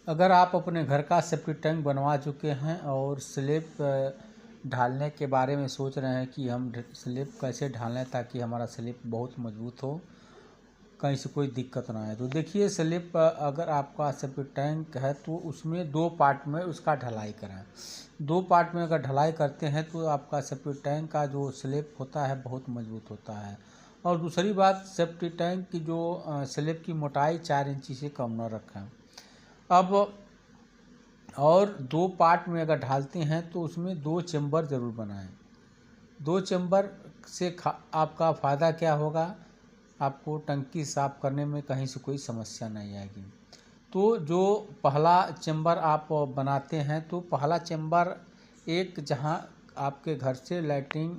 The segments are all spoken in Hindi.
अगर आप अपने घर का सेप्टिक टैंक बनवा चुके हैं और स्लैब ढालने के बारे में सोच रहे हैं कि हम स्लैब कैसे ढालें ताकि हमारा स्लैब बहुत मजबूत हो, कहीं से कोई दिक्कत ना आए, तो देखिए स्लैब अगर आपका सेप्टिक टैंक है तो उसमें 2 पार्ट में उसका ढलाई करें। 2 पार्ट में अगर ढलाई करते हैं तो आपका सेप्टिक टैंक का जो स्लैब होता है बहुत मजबूत होता है। और दूसरी बात, सेप्टिक टैंक की जो स्लैब की मोटाई 4 इंची से कम न रखें। अब और 2 पार्ट में अगर ढालते हैं तो उसमें 2 चेम्बर ज़रूर बनाएं। 2 चेम्बर से आपका फ़ायदा क्या होगा, आपको टंकी साफ़ करने में कहीं से कोई समस्या नहीं आएगी। तो जो पहला चेम्बर आप बनाते हैं तो पहला चेम्बर एक जहां आपके घर से लैट्रिन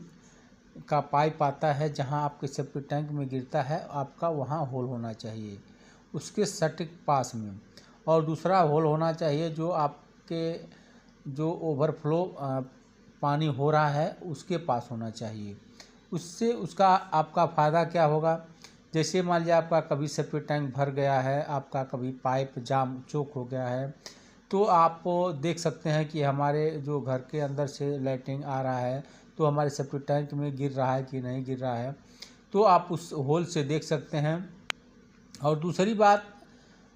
का पाइप आता है, जहां आपके सेप्टिक टैंक में गिरता है, आपका वहां होल होना चाहिए उसके सटीक पास में। और दूसरा होल होना चाहिए जो आपके जो ओवरफ्लो पानी हो रहा है उसके पास होना चाहिए। उससे उसका आपका फ़ायदा क्या होगा, जैसे मान लीजिए आपका कभी सेप्टिक टैंक भर गया है, आपका कभी पाइप जाम चोक हो गया है, तो आप देख सकते हैं कि हमारे जो घर के अंदर से लैट्रिन आ रहा है तो हमारे सेप्टिक टैंक में गिर रहा है कि नहीं गिर रहा है, तो आप उस होल से देख सकते हैं। और दूसरी बात,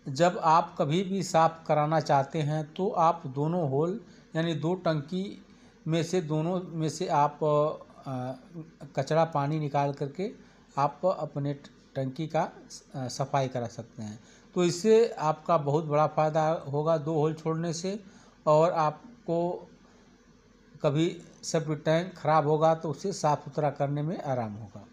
जब आप कभी भी साफ़ कराना चाहते हैं तो आप दोनों होल यानी 2 टंकी में से दोनों में से आप कचरा पानी निकाल करके आप अपने टंकी का सफाई करा सकते हैं। तो इससे आपका बहुत बड़ा फ़ायदा होगा 2 होल छोड़ने से, और आपको कभी सेप्टिक टैंक खराब होगा तो उसे साफ़ सुथरा करने में आराम होगा।